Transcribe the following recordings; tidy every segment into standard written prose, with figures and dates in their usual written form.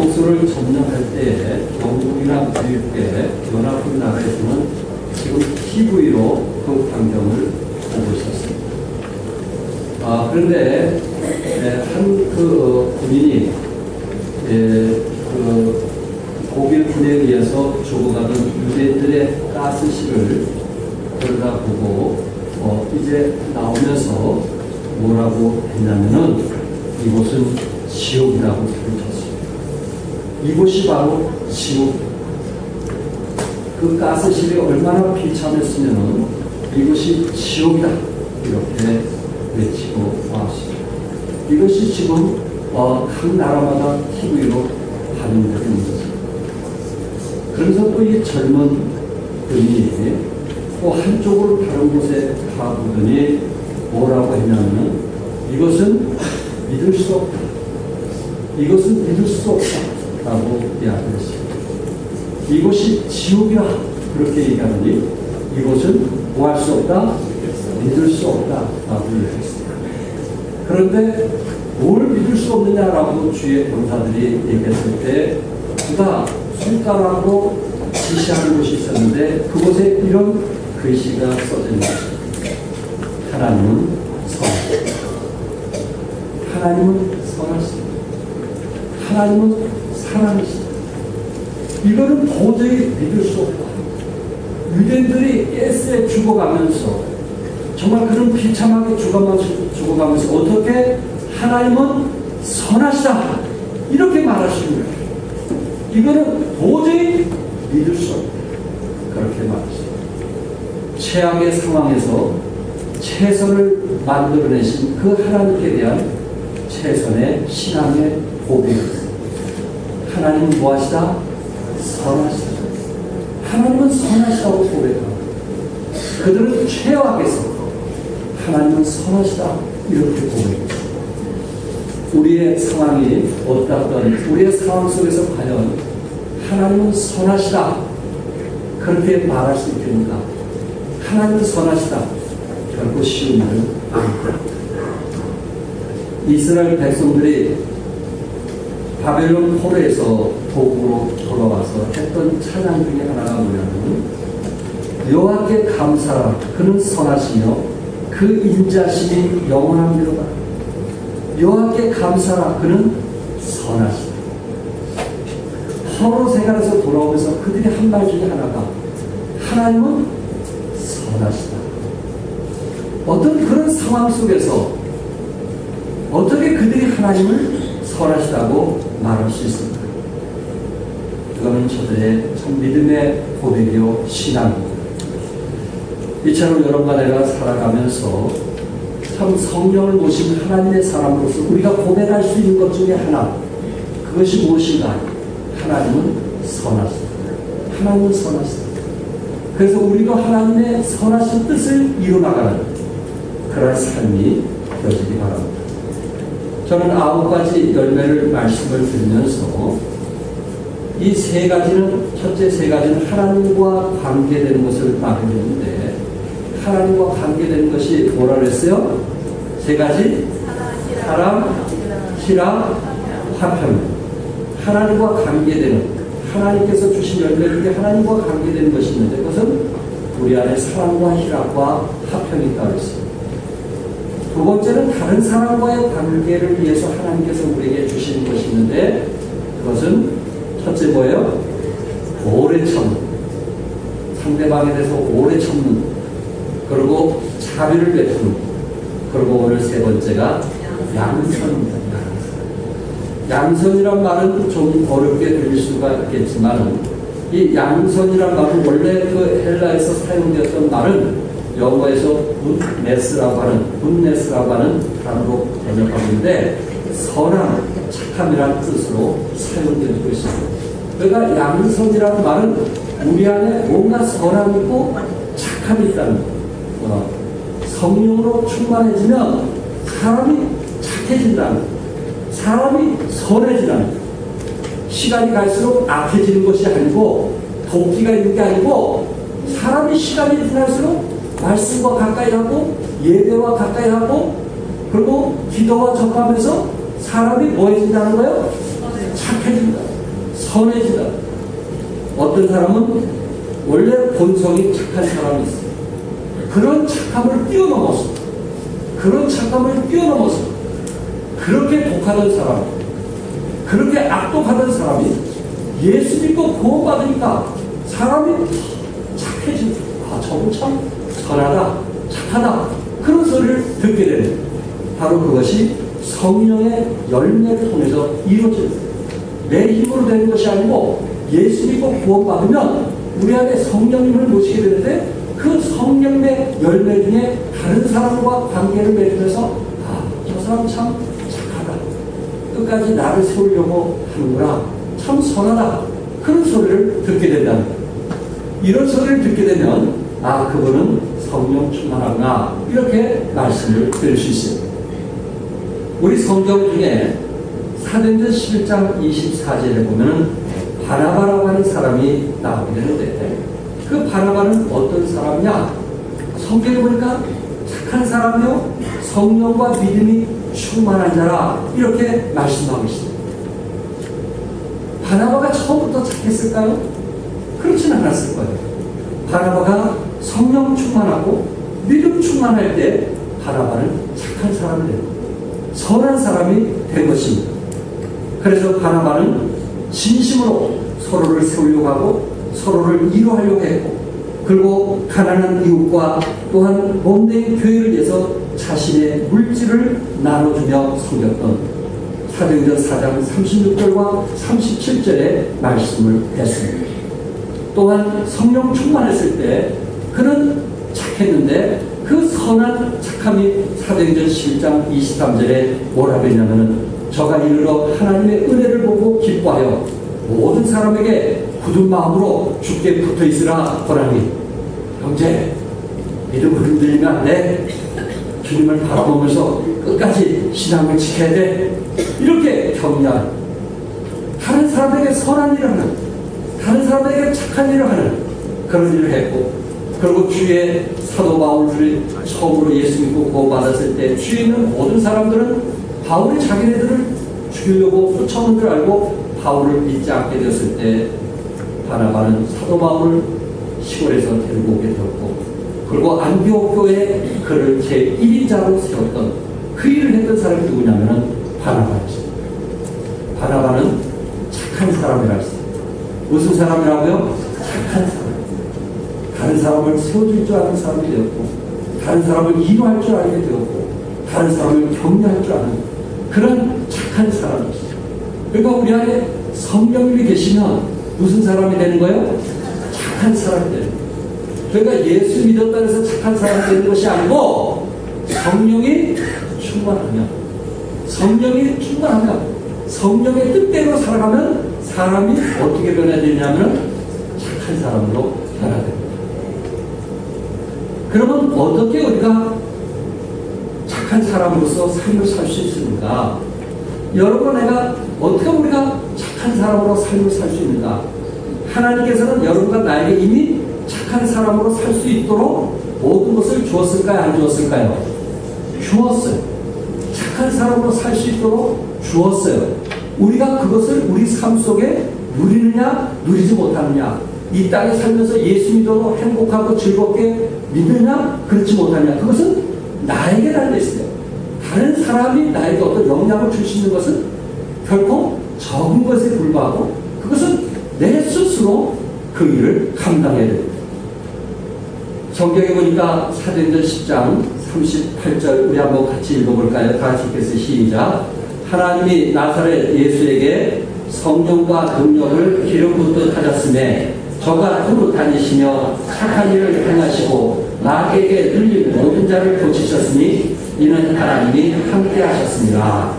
동서를 점령할 때에 영국이나 미국의 연합국 나라에서는 지금 TV로 그 광경을 보고 있었습니다. 그런데 한 군인이 독일 군에 의해서 죽어가던 유대인들의 가스실을 들여다보고 이제 나오면서 뭐라고 했냐면은 이곳은 지옥이라고 소리쳤습니다. 이곳이 바로 지옥. 그 가스실이 얼마나 비참했으면은 이곳이 지옥이다 이렇게 외치고 나왔습니다. 이것이 지금 각 나라마다 TV로 반영되고 있는 것입니다. 그래서 또 이 젊은 분이 또 한쪽으로 다른 곳에 가보더니 뭐라고 했냐면 이것은 믿을 수 없다. 이것은 믿을 수 없다. 라고 이야기했습니다. 이것이 지옥이라 그렇게 얘기하더니 이것은 뭐 할 수 없다? 믿을 수 없다. 라고 얘기했습니다. 그런데 뭘 믿을 수 없느냐라고 주위의 병사들이 얘기했을 때 그가 손가락으로 지시하는 곳이 있었는데 그곳에 이런 글씨가 써져 있는 것입니다. 하나님은 선하십니다. 하나님은 선하십니다. 하나님은 사랑이십니다. 이거는 도저히 믿을 수 없다. 유대인들이 가스에 죽어가면서 정말 그런 비참하게 죽어가면서 어떻게 하나님은 선하시다 이렇게 말하시는 거예요. 이거는 도저히 믿을 수 없다. 그렇게 말하십니다. 최악의 상황에서 최선을 만들어내신 그 하나님께 대한 최선의 신앙의 고백입니다. 하나님은 무엇이다? 선하시다. 하나님은 선하시다고 고백합니다. 그들은 최악에서 하나님은 선하시다 이렇게 고백합니다. 우리의 상황이 어떻든 우리의 상황 속에서 과연 하나님은 선하시다 그렇게 말할 수 있겠는가? 하나님은 선하시다 결코 쉬운 일은 아닙니다. 이스라엘 백성들이 바벨론 포로에서 도구로 돌아와서 했던 찬양 중에 하나가 뭐냐면 여호와께 감사하라 그는 선하시며 그 인자심이 영원합니다. 여호와께 감사하라 그는 선하시다. 포로 생활에서 돌아오면서 그들이 한 말 중에 하나가 하나님은 선하시다. 어떤 그런 상황 속에서 어떻게 그들이 하나님을 선하시다고 말할 수 있습니까? 그거는 저들의 참 믿음의 고백이요 신앙입니다. 이처럼 여러분과 내가 살아가면서 참 성령을 모신 하나님의 사람으로서 우리가 고백할 수 있는 것 중에 하나 그것이 무엇인가? 하나님은 선하시다. 하나님은 선하시다. 그래서 우리도 하나님의 선하신 뜻을 이루나가는 그런 삶이 되어지기 바랍니다. 저는 9가지 열매를 말씀을 드리면서 이 세 가지는 첫째 세 가지는 하나님과 관계되는 것을 말했는데 하나님과 관계되는 것이 뭐라 그랬어요? 세 가지? 사랑, 희락, 화평. 하나님과 관계되는 하나님께서 주신 열매 중에 하나님과 관계되는 것이 있는데 그것은 우리 안에 사랑과 희락과 화평이 있다고 했습니다. 두 번째는 다른 사람과의 관계를 위해서 하나님께서 우리에게 주시는 것이 있는데 그것은 첫째 뭐예요? 오래 참는 상대방에 대해서 오래 참는 그리고 자비를 베푸는 그리고 오늘 세 번째가 양선입니다. 양선이란 말은 좀 어렵게 들릴 수가 있겠지만 이 양선이란 말은 원래 그 헬라에서 사용되었던 말은 영어에서 굿네스라고 하는 단어로 번역하고 있는데 선한, 착함이라는 뜻으로 사용되고 있습니다. 그러니까 양선이라는 말은 우리 안에 뭔가 선함이 있고 착함이 있다는 거. 성령으로 충만해지면 사람이 착해진다는 거. 사람이 선해지다는 거. 시간이 갈수록 악해지는 것이 아니고 도끼가 있는 게 아니고 사람이 시간이 지날수록 말씀과 가까이 하고 예배와 가까이 하고 그리고 기도와 접하면서 사람이 뭐해진다는 거예요? 착해진다. 선해지다. 어떤 사람은 원래 본성이 착한 사람이 있어요. 그런 착함을 뛰어넘어서 그렇게 독하던 사람, 그렇게 악독하던 사람이 예수 믿고 구원받으니까 사람이 착해지고, 아, 저분 참 선하다, 착하다, 그런 소리를 듣게 되는, 바로 그것이 성령의 열매를 통해서 이루어집니다. 내 힘으로 되는 것이 아니고 예수 믿고 구원받으면 우리 안에 성령님을 모시게 되는데, 그 성령의 열매 중에 다른 사람과 관계를 맺으면서, 아, 저 사람 참 착하다, 끝까지 나를 세우려고 하는구나, 참 선하다, 그런 소리를 듣게 된다는 거예요. 이런 소리를 듣게 되면, 아, 그분은 성령 충만하구나, 이렇게 말씀을 드릴 수 있어요. 우리 성경 중에 사도행전 11장 24절에 보면 바나바라고 하는 사람이 나오게 되는데, 그 바나바는 어떤 사람이냐? 성경에 보니까 착한 사람이요, 성령과 믿음이 충만한 자라, 이렇게 말씀하고 있습니다. 바나바가 처음부터 착했을까요? 그렇진 않았을 거예요. 바나바가 성령 충만하고 믿음 충만할 때 바나바는 착한 사람이 되고 선한 사람이 된 것입니다. 그래서 바나바는 진심으로 서로를 세우려고 하고 서로를 이루하려고 했고, 그리고 가난한 이웃과 또한 몸된 교회를 위해서 자신의 물질을 나눠주며 섬겼던 사도행전 4장 36절과 37절의 말씀을 했습니다. 또한 성령 충만했을 때 그는 착했는데, 그 선한 착함이 사도행전 11장 23절에 뭐라고 했냐면은, 저가 이르러 하나님의 은혜를 보고 기뻐하여 모든 사람에게 굳은 마음으로 주께 붙어 있으라 권하니, 형제, 믿음을 흔들리면 안 돼. 주님을 바라보면서 끝까지 신앙을 지켜야 돼. 이렇게 격려하는, 다른 사람에게 선한 일을 하는, 다른 사람에게 착한 일을 하는 그런 일을 했고, 그리고 주의 사도 바울들이 처음으로 예수 믿고 구원받았을 때 주위에 있는 모든 사람들은 바울이 자기네들을 죽이려고 쫓아오는 줄 알고 바울을 믿지 않게 되었을 때, 바나바는 사도 바울을 시골에서 데리고 오게 되었고, 그리고 안디옥 교회에 그를 제1인자로 세웠던, 그 일을 했던 사람이 누구냐면은 바나바였습니다. 바나바는 착한 사람이라 했습니다. 무슨 사람이라고요? 착한 사람. 다른 사람을 세워줄 줄 아는 사람이 되었고, 다른 사람을 이루할 줄 알게 되었고, 다른 사람을 격려할 줄 아는 그런 착한 사람이었어요. 그러니까 우리 안에 성령님이 계시면 무슨 사람이 되는 거예요? 착한 사람이 되는 거예요. 그러니까 예수 믿었다 해서 착한 사람이 되는 것이 아니고, 성령이 충만하면, 성령의 뜻대로 살아가면 사람이 어떻게 변해야 되냐면 착한 사람으로 변화야 됩니다. 그러면 어떻게 우리가 착한 사람으로서 삶을 살 수 있습니까? 여러분, 내가 어떻게 우리가 착한 사람으로 삶을 살 수 있는가? 하나님께서는 여러분과 나에게 이미 착한 사람으로 살 수 있도록 모든 것을 주었을까요? 안 주었을까요? 주었어요. 착한 사람으로 살 수 있도록 주었어요. 우리가 그것을 우리 삶 속에 누리느냐, 누리지 못하느냐, 이 땅에 살면서 예수 믿어도 행복하고 즐겁게 믿느냐, 그렇지 못하느냐, 그것은 나에게 달려있어요. 다른 사람이 나에게 어떤 영향을 줄 수 있는 것은 결코 적은 것에 불과하고, 그것은 내 스스로 그 일을 감당해야 됩니다. 성경에 보니까 사도행전 10장 38절 우리 한번 같이 읽어볼까요? 다 같이 읽겠습니다. 시작. 하나님이 나사렛 예수에게 성령과 능력을 기름 붓듯 하셨음에 저가 두루 다니시며 착한 일을 행하시고 마귀에게 눌린 모든 자를 고치셨으니 이는 하나님이 함께 하셨습니다.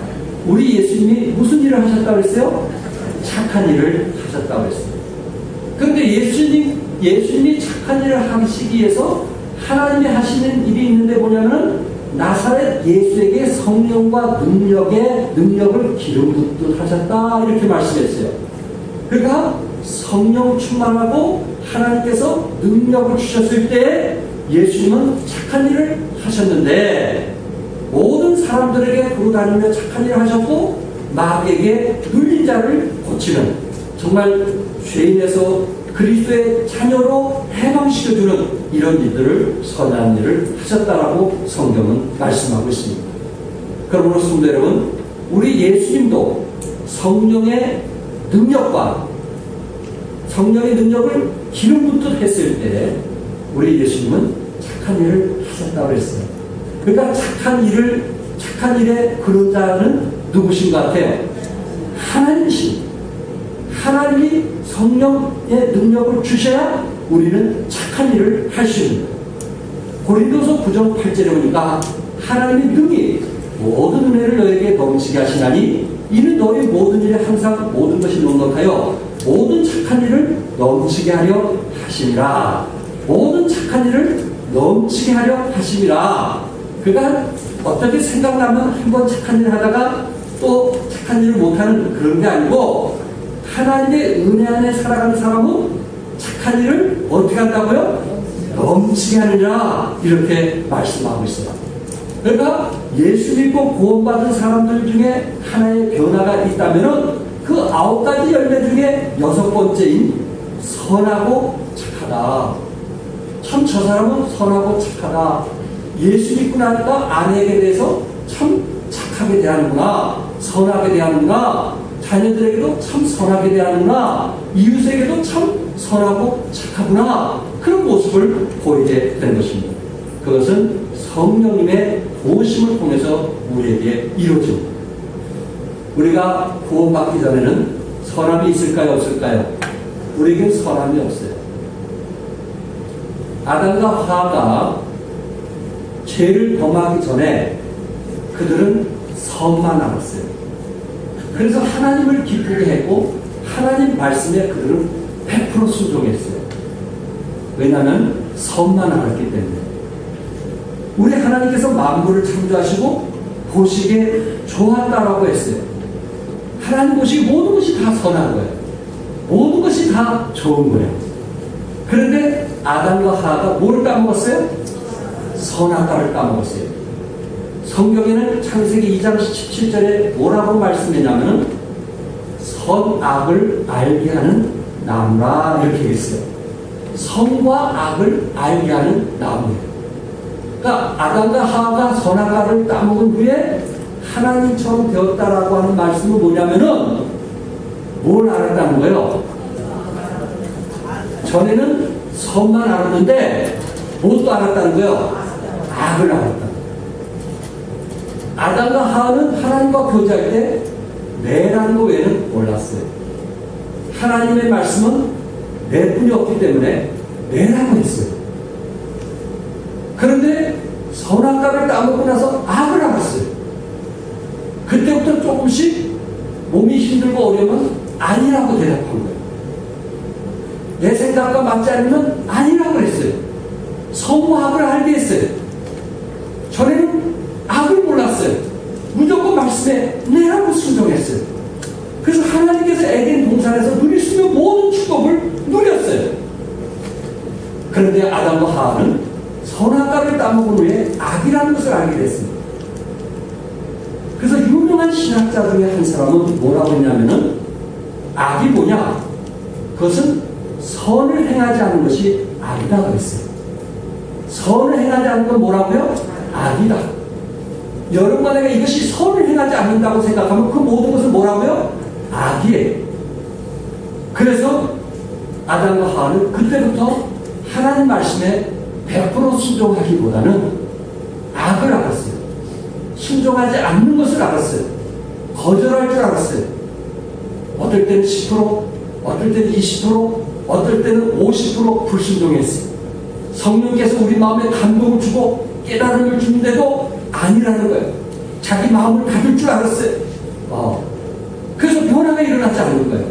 우리 예수님이 무슨 일을 하셨다고 했어요? 착한 일을 하셨다고 했어요. 그런데 예수님이 착한 일을 하시기 위해서 하나님이 하시는 일이 있는데 뭐냐면, 나사렛 예수에게 성령과 능력을 기름 붓듯 하셨다, 이렇게 말씀했어요. 그러니까 성령 충만하고 하나님께서 능력을 주셨을 때 예수님은 착한 일을 하셨는데, 모든 사람들에게 두루 다니며 착한 일을 하셨고 마귀에게 눌린 자를 고치는 정말 죄인에서 그리스도의 자녀로 해방시켜주는 이런 일들을, 선한 일을 하셨다라고 성경은 말씀하고 있습니다. 그러므로 성도 여러분, 우리 예수님도 성령의 능력과 성령의 능력을 기름 붓듯 했을 때 우리 예수님은 착한 일을 하셨다고 했어요. 그러니까 착한 일의 그릇자는 누구신 것 같아요? 하나님이십니다. 하나님이 성령의 능력을 주셔야 우리는 착한 일을 할 수 있는 거예요. 고린도서 9장 8절에 보니까 하나님이 능히 모든 은혜를 너에게 넘치게 하시나니 이는 너희 모든 일에 항상 모든 것이 넉넉하여 모든 착한 일을 넘치게 하려 하심이라. 모든 착한 일을 넘치게 하려 하심이라. 그러니까 어떻게 생각나면 한번 착한 일을 하다가 또 착한 일을 못하는 그런 게 아니고, 하나님의 은혜 안에 살아가는 사람은 착한 일을 어떻게 한다고요? 넘치게 하느냐, 이렇게 말씀하고 있어요. 그러니까 예수 믿고 구원받은 사람들 중에 하나의 변화가 있다면은 그 9가지 열매 중에 6번째인 선하고 착하다. 참 저 사람은 선하고 착하다. 예수 믿고 나니까 아내에게 대해서 참 착하게 대하는구나, 선하게 대하는구나, 자녀들에게도 참 선하게 대하는구나, 이웃에게도 참 선하고 착하구나, 그런 모습을 보이게 되는 것입니다. 그것은 성령님의 도우심을 통해서 우리에게 이루어집니다. 우리가 구원받기 전에는 선함이 있을까요, 없을까요? 우리에겐 선함이 없어요. 아담과 하와가 죄를 범하기 전에 그들은 선만 알았어요. 그래서 하나님을 기쁘게 했고 하나님 말씀에 그들은 100% 순종했어요. 왜냐하면 선만 알았기 때문에. 우리 하나님께서 만물을 창조하시고 보시기에 좋았다라고 했어요. 하나님 보시기에 모든 것이 다 선한 거예요. 모든 것이 다 좋은 거예요. 그런데 아담과 하와가 뭘 따먹었어요? 선악과를 따먹었어요. 성경에는 창세기 2장 17절에 뭐라고 말씀했냐면 선악을 알게 하는 나무라, 이렇게 했어요. 선과 악을 알게 하는 나무예요. 그러니까 아담과 하와가 선악과를 따먹은 후에 하나님처럼 되었다라고 하는 말씀은 뭐냐면은 뭘 알았다는 거예요? 전에는 선만 알았는데 무엇도 알았다는 거예요? 악을 알았다. 아담과 하와는 하나님과 교제할 때 내라는 거 외에는 몰랐어요. 하나님의 말씀은 내뿐이 없기 때문에 내라고 했어요. 그런데 선악과를 따먹고 나서 악을 알았어요. 그때부터 조금씩 몸이 힘들고 어려우면 아니라고 대답한 거예요. 내 생각과 맞지 않으면 아니라고 했어요. 선과 악을 알게 했어요. 전에는 악을 몰랐어요. 무조건 말씀에 내라고 순종했어요. 그래서 하나님께서 에덴 동산에서 누릴 수 있는 모든 축복을 누렸어요. 그런데 아담과 하와는 선악과를 따먹은 후에 악이라는 것을 알게 됐습니다. 그래서 유명한 신학자 중에 한 사람은 뭐라고 했냐면은 악이 뭐냐? 그것은 선을 행하지 않는 것이 악이다 그랬어요. 선을 행하지 않는 건 뭐라고요? 악이다. 여러분 만약에 이것이 선을 행하지 않는다고 생각하면 그 모든 것은 뭐라고요? 악이에요. 그래서 아담과 하와는 그때부터 하나님 말씀에 100% 순종하기보다는 악을 알았어요. 순종하지 않는 것을 알았어요. 거절할 줄 알았어요. 어떨 때는 10%, 어떨 때는 20%, 어떨 때는 50% 불순종했어요. 성령께서 우리 마음에 감동을 주고 깨달음을 주는데도 아니라는 거예요. 자기 마음을 가질 줄 알았어요. 그래서 변화가 일어나지 않는 거예요.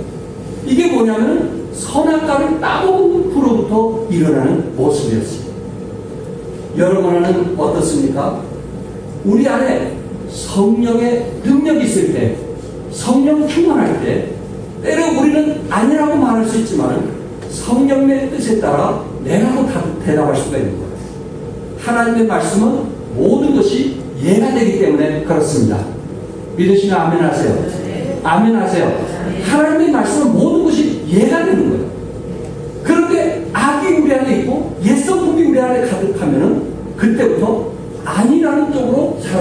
이게 뭐냐면 선악과를 따먹은 후로부터 일어나는 모습이었습니다. 여러분 안에는 어떻습니까? 우리 안에 성령의 능력이 있을 때, 성령 충만할 때, 때로 우리는 아니라고 말할 수 있지만 성령의 뜻에 따라 내라고 대답할 수가 있는 거예요. 하나님의 말씀은 모든 것이 예가 되기 때문에 그렇습니다. 믿으시면 아멘 하세요. 아멘 하세요. 하나님의 말씀은 모든 것이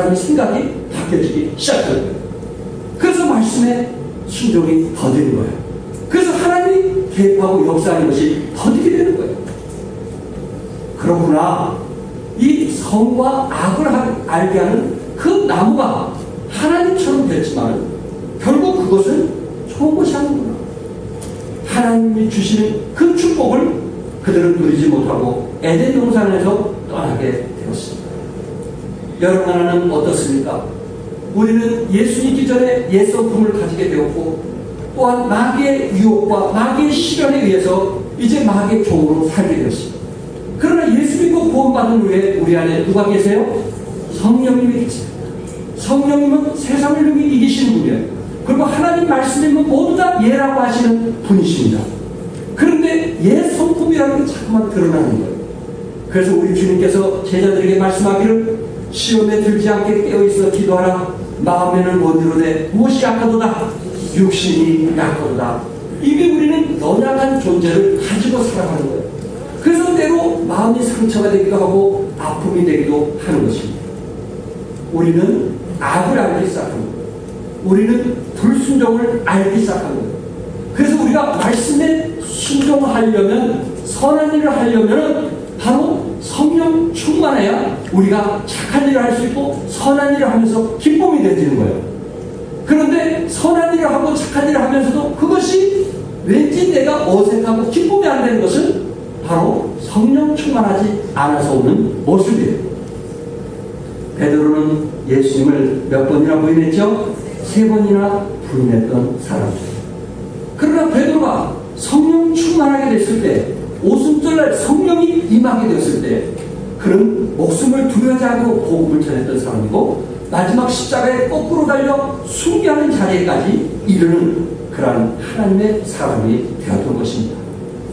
사람의 생각이 바뀌어지기 시작하는 거예요. 그래서 말씀에 순종이 더디는 거예요. 그래서 하나님이 개입하고 역사하는 것이 더디게 되는 거예요. 그렇구나. 이 선과 악을 알게 하는 그 나무가 하나님처럼 됐지만 결국 그것은 좋은 것이 아니구나. 하나님이 주시는 그 축복을 그들은 누리지 못하고 에덴 동산에서 떠나게 되었습니다. 여러분 하나는 어떻습니까? 우리는 예수님 기존에 옛 성품을 가지게 되었고 또한 마귀의 유혹과 마귀의 시련에 의해서 이제 마귀의 종으로 살게 되었습니다. 그러나 예수 믿고 구원받은 후에 우리 안에 누가 계세요? 성령님이 계세요. 성령님은 세상을 능히 이기시는 분이에요. 그리고 하나님 말씀이면 모두 다 예라고 하시는 분이십니다. 그런데 예 성품이라는 게 자꾸만 드러나는 거예요. 그래서 우리 주님께서 제자들에게 말씀하기를 시험에 들지 않게 깨어있어 기도하라. 마음에는 원이로되 무엇이 약하도다. 육신이 약하도다. 이게 우리는 연약한 존재를 가지고 살아가는 거예요. 그래서 때로 마음이 상처가 되기도 하고 아픔이 되기도 하는 것입니다. 우리는 악을 알기 시작합니다. 우리는 불순종을 알기 시작합니다. 그래서 우리가 말씀에 순종하려면 선한 일을 하려면 바로 성령 충만해야 우리가 착한 일을 할 수 있고 선한 일을 하면서 기쁨이 되지는 거예요. 그런데 선한 일을 하고 착한 일을 하면서도 그것이 왠지 내가 어색하고 기쁨이 안 되는 것은 바로 성령 충만하지 않아서 오는 모습이에요. 베드로는 예수님을 몇 번이나 부인했죠? 3번이나 부인했던 사람입니다. 그러나 베드로가 성령 충만하게 됐을 때, 오순절날 성령이 임하게 되었을 때 그는 목숨을 두려워하지 않고 복음을 전했던 사람이고 마지막 십자가에 거꾸로 달려 숭배하는 자리에까지 이르는 그러한 하나님의 사람이 되었던 것입니다.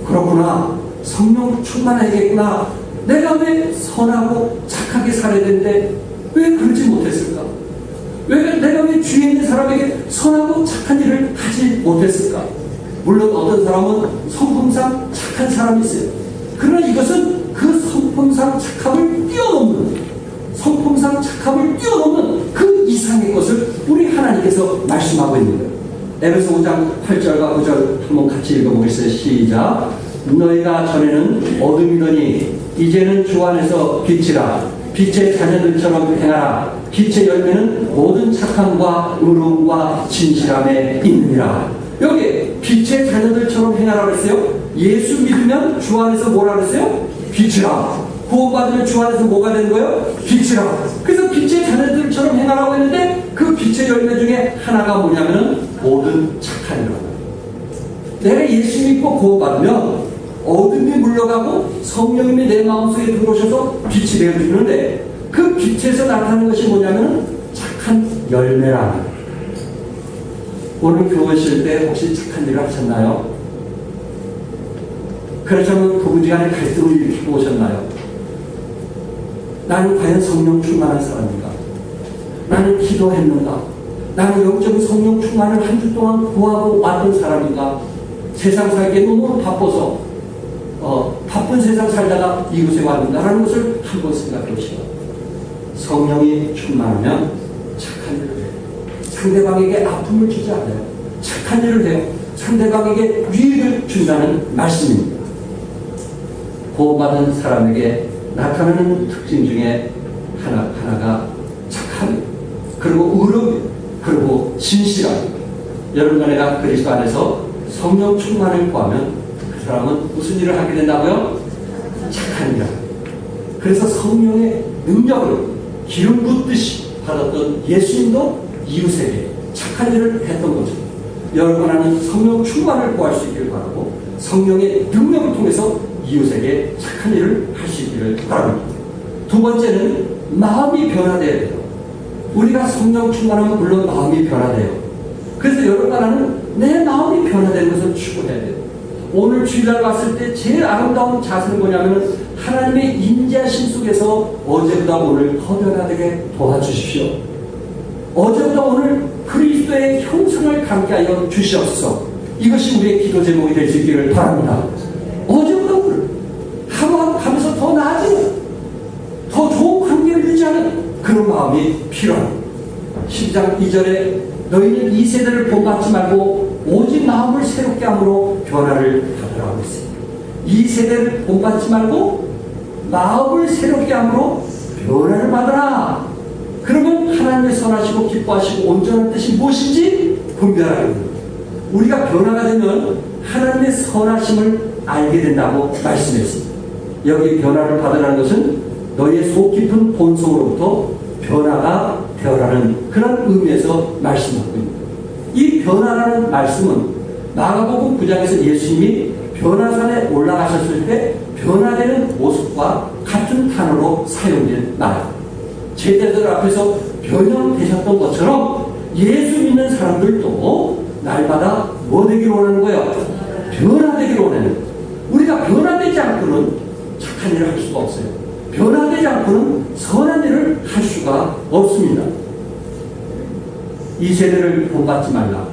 그렇구나. 성령 충만해야겠구나. 내가 왜 선하고 착하게 살아야 되는데 왜 그러지 못했을까? 내가 왜 주위에 있는 사람에게 선하고 착한 일을 하지 못했을까? 물론 어떤 사람은 성품상 착한 사람이 있어요. 그러나 이것은 그 성품상 착함을 뛰어넘는 그 이상의 것을 우리 하나님께서 말씀하고 있는 거예요. 에베소 5장 8절과 9절 한번 같이 읽어보겠어요. 시작. 너희가 전에는 어둠이더니 이제는 주 안에서 빛이라. 빛의 자녀들처럼 행하라. 빛의 열매는 모든 착함과 의로움과 진실함에 있느니라. 여기 빛의 자녀들처럼 행하라고 했어요. 예수 믿으면 주 안에서 뭐라 그랬어요? 빛이라. 구원받으면 주 안에서 뭐가 되는 거예요? 빛이라. 그래서 빛의 자녀들처럼 행하라고 했는데 그 빛의 열매 중에 하나가 뭐냐면 모든 착한 일. 내가 예수 믿고 구원받으면 어둠이 물러가고 성령님이 내 마음속에 들어오셔서 빛이 되어주는데 그 빛에서 나타나는 것이 뭐냐면 착한 열매라. 오늘 교회 오실 때 혹시 착한 일을 하셨나요? 그렇다면 부부지간에 갈등을 일으키고 오셨나요? 나는 과연 성령 충만한 사람인가? 나는 기도했는가? 나는 영적인 성령 충만을 한 주 동안 구하고 왔던 사람인가? 세상 살기에 너무 바빠서 바쁜 세상 살다가 이곳에 왔는가라는 것을 한번 생각해 보시고 성령이 충만하면 착한 일을 해요. 상대방에게 아픔을 주지 않아요. 착한 일을 해요. 상대방에게 유익을 준다는 말씀입니다. 구원받은 사람에게 나타나는 특징 중에 하나가 착함, 그리고 의로움, 그리고 진실함. 여러분과 내가 그리스도 안에서 성령 충만을 구하면 그 사람은 무슨 일을 하게 된다고요? 착한 일을. 그래서 성령의 능력을 기름 붓듯이 받았던 예수님도 이웃에게 착한 일을 했던 거죠. 여러분 안에는 성령 충만을 구할 수 있기를 바라고 성령의 능력을 통해서 이웃에게 착한 일을 할 수 있기를 바랍니다. 두 번째는 마음이 변화돼야 돼요. 우리가 성령 충만하면 물론 마음이 변화돼요. 그래서 여러분 나는 내 마음이 변화되는 것을 추구해야 돼요. 오늘 주일날 왔을 때 제일 아름다운 자세는 뭐냐면 하나님의 인자심 속에서 어제보다 오늘 더 변화되게 도와주십시오. 어제보다 오늘 그리스도의 형상을 갖게 하여 주시옵소서. 이것이 우리의 기도 제목이 될 수 있기를 바랍니다. 어제보다 오늘 하루하루 가면서 더 나아지는 더 좋은 관계를 유지하는 그런 마음이 필요합니다. 12장 2절에 너희는 이 세대를 본받지 말고 오직 마음을 새롭게 함으로 변화를 받으라고 했습니다. 이 세대를 본받지 말고 마음을 새롭게 함으로 변화를 받으라. 그러면 하나님의 선하시고 기뻐하시고 온전한 뜻이 무엇인지 분별하게 됩니다. 우리가 변화가 되면 하나님의 선하심을 알게 된다고 말씀했습니다. 여기 변화를 받으라는 것은 너희의 속 깊은 본성으로부터 변화가 되어라는 그런 의미에서 말씀하고 있습니다. 이 변화라는 말씀은 마가복음 9장에서 예수님이 변화산에 올라가셨을 때 변화되는 모습과 같은 단어로 사용된 말입니다. 제자들 앞에서 변형되셨던 것처럼 예수 믿는 사람들도 날마다 뭐 되기를 원하는 거예요? 변화되기를 원하는 거예요. 우리가 변화되지 않고는 착한 일을 할 수가 없어요. 변화되지 않고는 선한 일을 할 수가 없습니다. 이 세대를 본받지 말라.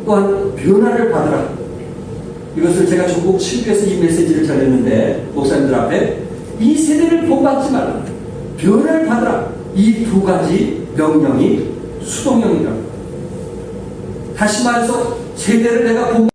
또한 변화를 받으라. 이것을 제가 전국 친구에서 이 메시지를 전했는데 목사님들 앞에 이 세대를 본받지 말라. 변화를 받으라. 이 두 가지 명령이 수동형이라고. 다시 말해서 세대를 내가 본